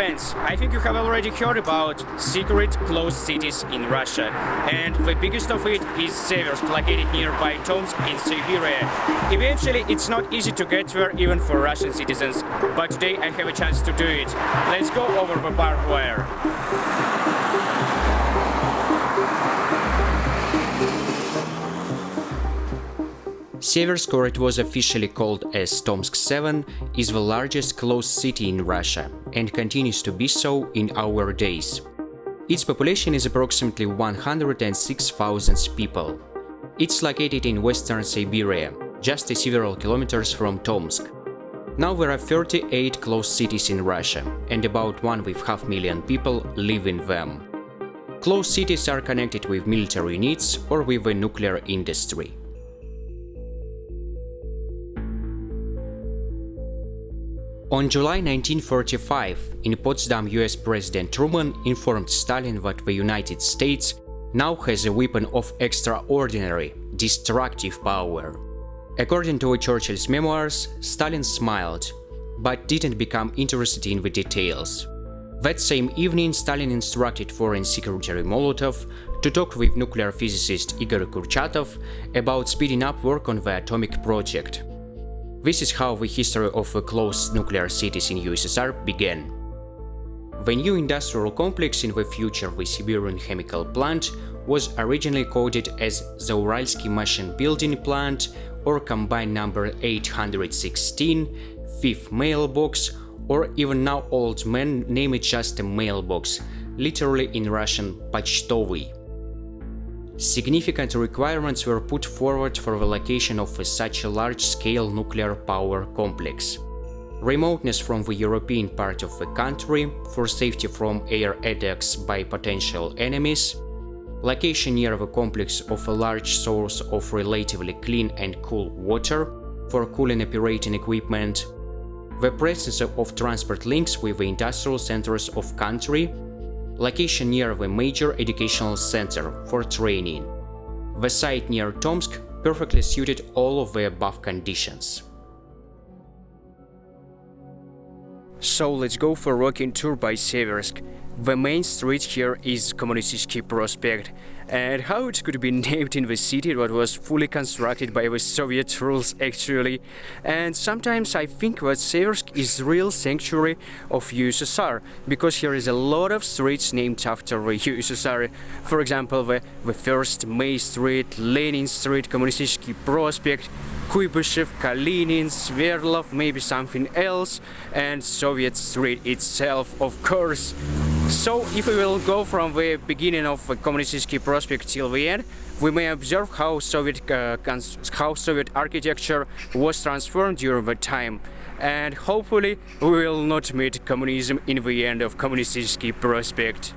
Friends, I think you have already heard about secret closed cities in Russia, and the biggest of it is Seversk, located nearby Tomsk in Siberia. Eventually, it's not easy to get there even for Russian citizens, but today I have a chance to do it. Let's go over the barbed wire. Seversk, or it was officially called as Tomsk 7, is the largest closed city in Russia and continues to be so in our days. Its population is approximately 106,000 people. It's located in western Siberia, just several kilometers from Tomsk. Now there are 38 closed cities in Russia, and about 1.5 million people live in them. Closed cities are connected with military needs or with the nuclear industry. On July 1945, in Potsdam, US President Truman informed Stalin that the United States now has a weapon of extraordinary, destructive power. According to Churchill's memoirs, Stalin smiled, but didn't become interested in the details. That same evening, Stalin instructed Foreign Secretary Molotov to talk with nuclear physicist Igor Kurchatov about speeding up work on the atomic project. This is how the history of the closed nuclear cities in USSR began. The new industrial complex in the future, the Siberian chemical plant, was originally coded as the Uralsky Machine Building Plant, or combined number 816, fifth mailbox, or even now old men name it just a mailbox, literally in Russian почтовый. Significant requirements were put forward for the location of such a large-scale nuclear power complex. Remoteness from the European part of the country for safety from air attacks by potential enemies, location near the complex of a large source of relatively clean and cool water for cooling operating equipment, the presence of transport links with the industrial centers of country, location near the major educational center for training. The site near Tomsk perfectly suited all of the above conditions. So let's go for a walking tour by Seversk. The main street here is Kommunistsky Prospect, and how it could be named in the city that was fully constructed by the Soviet rules actually. And sometimes I think that Seversk is real sanctuary of USSR, because here is a lot of streets named after the USSR. For example, the 1st May Street, Lenin Street, Kommunistsky Prospect, Kuibyshev, Kalinin, Sverdlov, maybe something else, and Soviet Street itself, of course. So if we will go from the beginning of Kommunistsky Prospect till the end, we may observe how Soviet architecture was transformed during the time, and hopefully we will not meet communism in the end of Kommunistsky Prospect.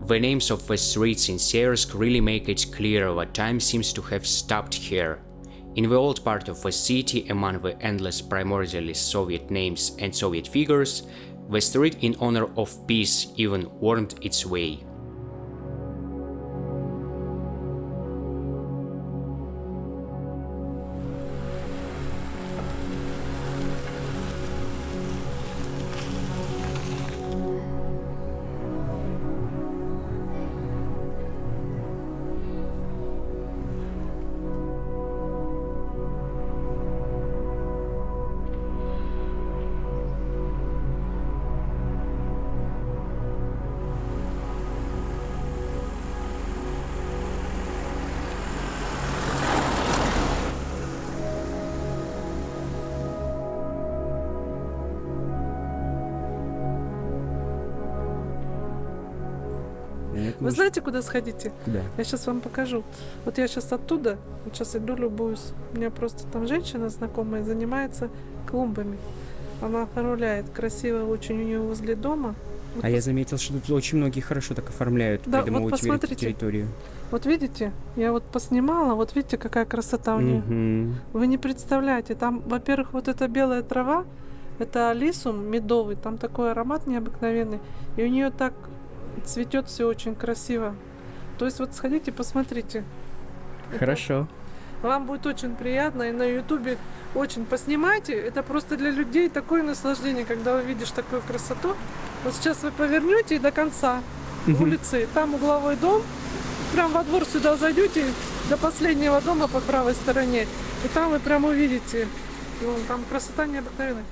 The names of the streets in Seversk really make it clear that time seems to have stopped here. In the old part of the city, among the endless primordially Soviet names and Soviet figures, the street in honor of peace even wormed its way. Вы знаете, куда сходите? Куда? Я сейчас вам покажу. Вот я сейчас оттуда, вот сейчас иду, любуюсь. У меня просто там женщина знакомая занимается клумбами. Она оформляет красиво очень у нее возле дома. Вот я заметил, что тут очень многие хорошо так оформляют, да, придумывают вот посмотрите, территорию. Вот видите, я вот поснимала, вот видите, какая красота у нее. Вы не представляете, там, во-первых, вот эта белая трава, это алисум медовый, там такой аромат необыкновенный, и у нее так цветет все очень красиво. То есть вот сходите, посмотрите. Хорошо. Вам будет очень приятно, и на ютубе очень поснимайте. Это просто для людей такое наслаждение, когда увидишь такую красоту. Вот сейчас вы повернете и до конца улицы, там угловой дом, прям во двор сюда зайдете, до последнего дома по правой стороне, и там вы прям увидите, ну, там красота необыкновенная.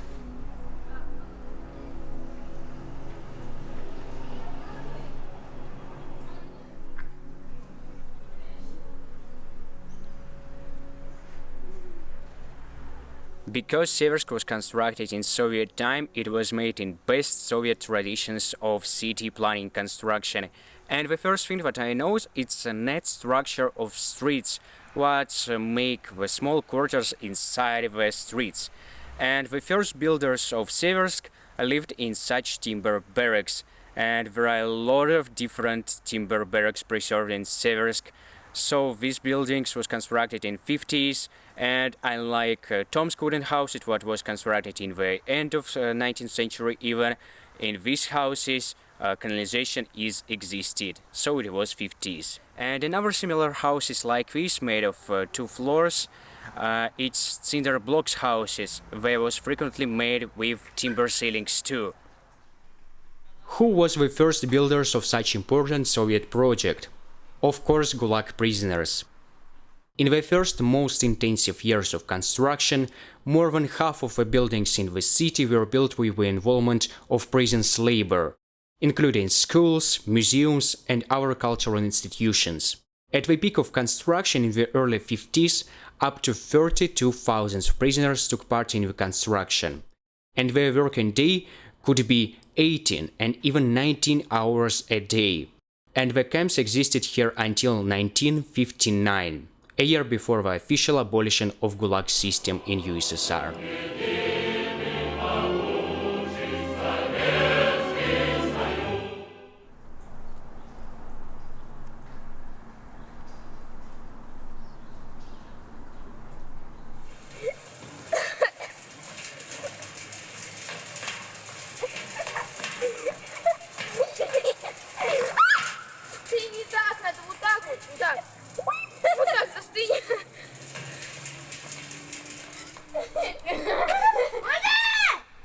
Because Seversk was constructed in Soviet time, it was made in best Soviet traditions of city planning construction. And the first thing that I know is it's a net structure of streets, what make the small quarters inside the streets. And the first builders of Seversk lived in such timber barracks. And there are a lot of different timber barracks preserved in Seversk. So these buildings was constructed in 50s, and unlike Tom's wooden house, it was constructed in the end of 19th century even, in these houses canalization is existed, so it was 50s. And another similar houses like this, made of 2 floors, it's cinder blocks houses. They was frequently made with timber ceilings too. Who was the first builders of such important Soviet project? Of course, Gulag prisoners. In the first most intensive years of construction, more than half of the buildings in the city were built with the involvement of prison's labor, including schools, museums and other cultural institutions. At the peak of construction in the early 50s, up to 32,000 prisoners took part in the construction, and their working day could be 18 and even 19 hours a day. And the camps existed here until 1959, a year before the official abolition of Gulag system in USSR.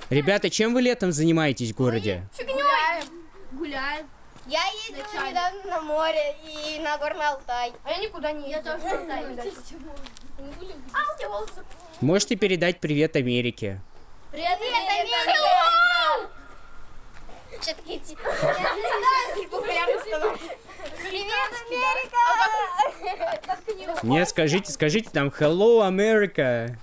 Ребята, чем вы летом занимаетесь в городе? Гуляем. Я ездила недавно на море и на Горный Алтай. А я никуда не еду. Я тоже на Алтай. А у тебя волосы. Можете передать привет Америке? Привет, Америка! Что такие популярные становятся? Привет, Америка! Нет, скажите там Hello, America.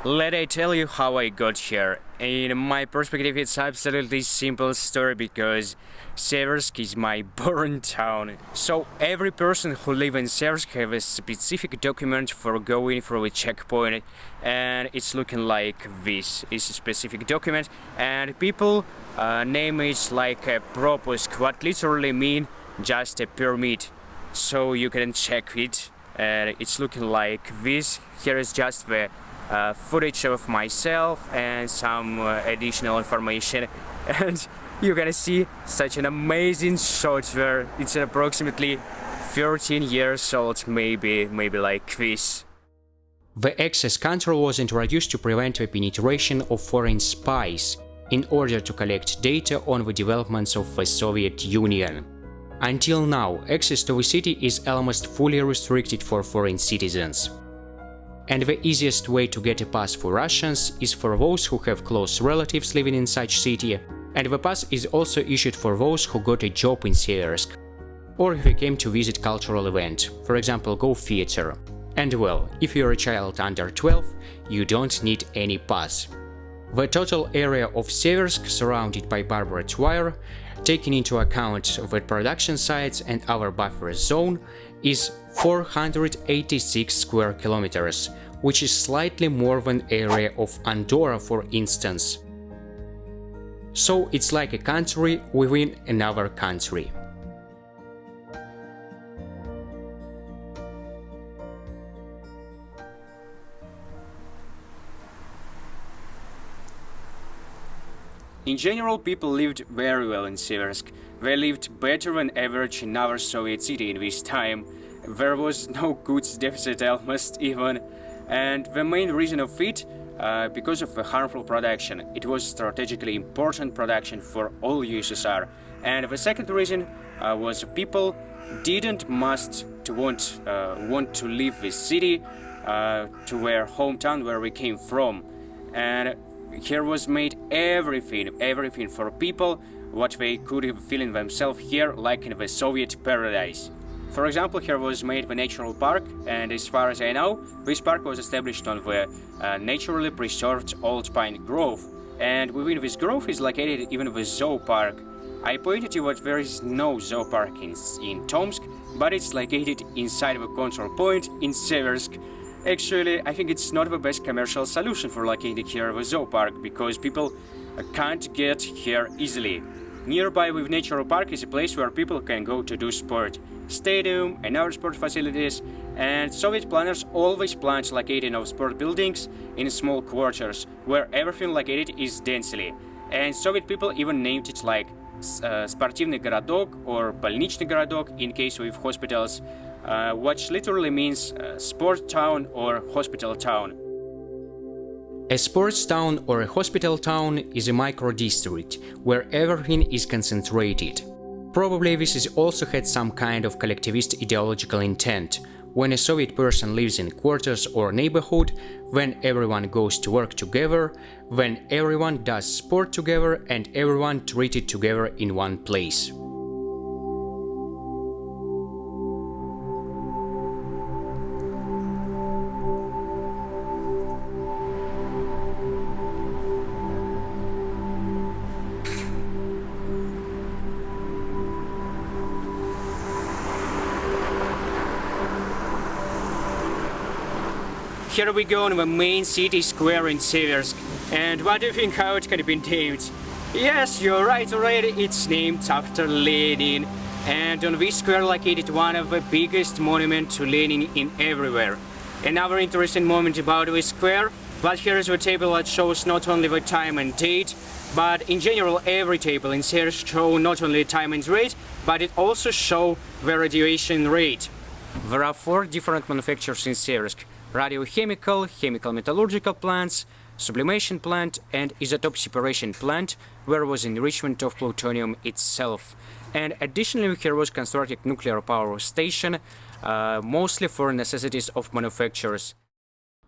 Let I tell you how I got here. In my perspective, it's absolutely simple story because Seversk is my born town. So every person who lives in Seversk have a specific document for going through a checkpoint, and it's looking like this. It's a specific document, and people name it like a propusк, what literally mean just a permit. So you can check it, and it's looking like this. Here is just the footage of myself and some additional information, and you're gonna see such an amazing shot where it's approximately 13 years old, maybe like this. The access control was introduced to prevent the penetration of foreign spies in order to collect data on the developments of the Soviet Union. Until now, access to the city is almost fully restricted for foreign citizens. And the easiest way to get a pass for Russians is for those who have close relatives living in such city, and the pass is also issued for those who got a job in Seversk, or if you came to visit cultural event, for example go theater. And well, if you're a child under 12, you don't need any pass. The total area of Seversk, surrounded by barbed wire, taking into account the production sites and our buffer zone, is 486 square kilometers, which is slightly more than area of Andorra, for instance. So it's like a country within another country. In general, people lived very well in Seversk. They lived better than average in our Soviet city in this time. There was no goods deficit almost even. And the main reason of it, because of the harmful production. It was strategically important production for all USSR. And the second reason was people didn't want to leave this city to their hometown where we came from. And here was made everything for people what they could feel in themselves here, like in the Soviet paradise. For example, here was made the natural park, and as far as I know, this park was established on the naturally preserved old pine grove, and within this grove is located even the zoo park. I pointed you that there is no zoo park in Tomsk, but it's located inside the control point in Seversk. Actually, I think it's not the best commercial solution for locating here the zoo park, because people can't get here easily. Nearby with natural park is a place where people can go to do sport, stadium and other sport facilities, and Soviet planners always planned locating of sport buildings in small quarters, where everything located is densely. And Soviet people even named it like спортивный городок or больничный городок in case with hospitals, which literally means sport town or hospital town. A sports town or a hospital town is a micro-district where everything is concentrated. Probably this is also had some kind of collectivist ideological intent. When a Soviet person lives in quarters or neighborhood, when everyone goes to work together, when everyone does sport together and everyone treated together in one place. Here we go on the main city square in Seversk. And what do you think how it can be named? Yes, you're right already, it's named after Lenin. And on this square located one of the biggest monuments to Lenin in everywhere. Another interesting moment about this square, but here is the table that shows not only the time and date, but in general every table in Seversk show not only time and date, but it also show the radiation rate. There are 4 different manufacturers in Seversk: radiochemical, chemical metallurgical plants, sublimation plant and isotope separation plant, where was enrichment of plutonium itself. And additionally here was constructed nuclear power station, mostly for necessities of manufacturers.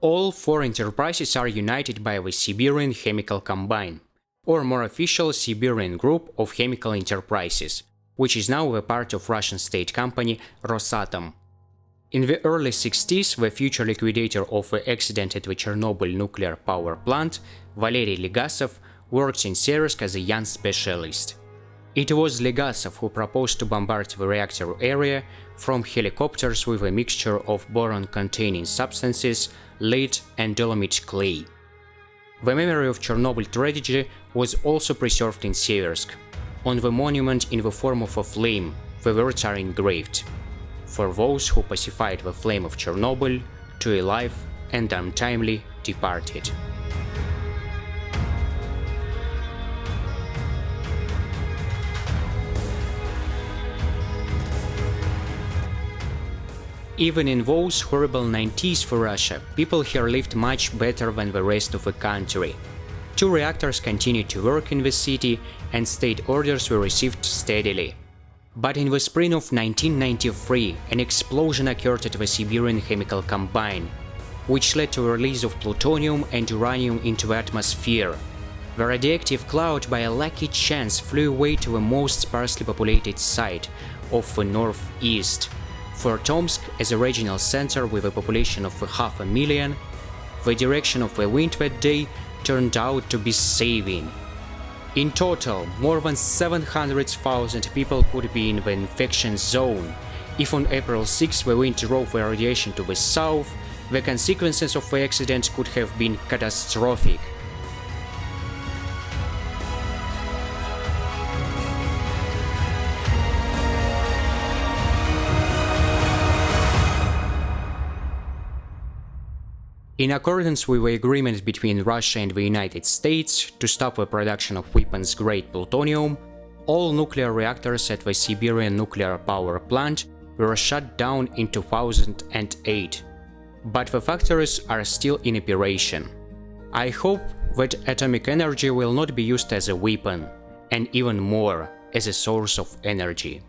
All 4 enterprises are united by the Siberian Chemical Combine, or more official Siberian Group of Chemical Enterprises, which is now a part of Russian state company Rosatom. In the early 60s, the future liquidator of the accident at the Chernobyl nuclear power plant, Valery Legasov, worked in Seversk as a young specialist. It was Legasov who proposed to bombard the reactor area from helicopters with a mixture of boron-containing substances, lead and dolomite clay. The memory of Chernobyl tragedy was also preserved in Seversk. On the monument in the form of a flame, the words are engraved: "For those who pacified the flame of Chernobyl, to a life and untimely departed." Even in those horrible 90s for Russia, people here lived much better than the rest of the country. 2 reactors continued to work in the city and state orders were received steadily. But in the spring of 1993, an explosion occurred at the Siberian Chemical Combine, which led to a release of plutonium and uranium into the atmosphere. The radioactive cloud by a lucky chance flew away to the most sparsely populated site of the northeast. For Tomsk, as a regional center with a population of 500,000, the direction of the wind that day turned out to be saving. In total, more than 700,000 people could be in the infection zone. If on April 6 the wind drove the radiation to the south, the consequences of the accident could have been catastrophic. In accordance with the agreement between Russia and the United States to stop the production of weapons-grade plutonium, all nuclear reactors at the Siberian nuclear power plant were shut down in 2008, but the factories are still in operation. I hope that atomic energy will not be used as a weapon, and even more, as a source of energy.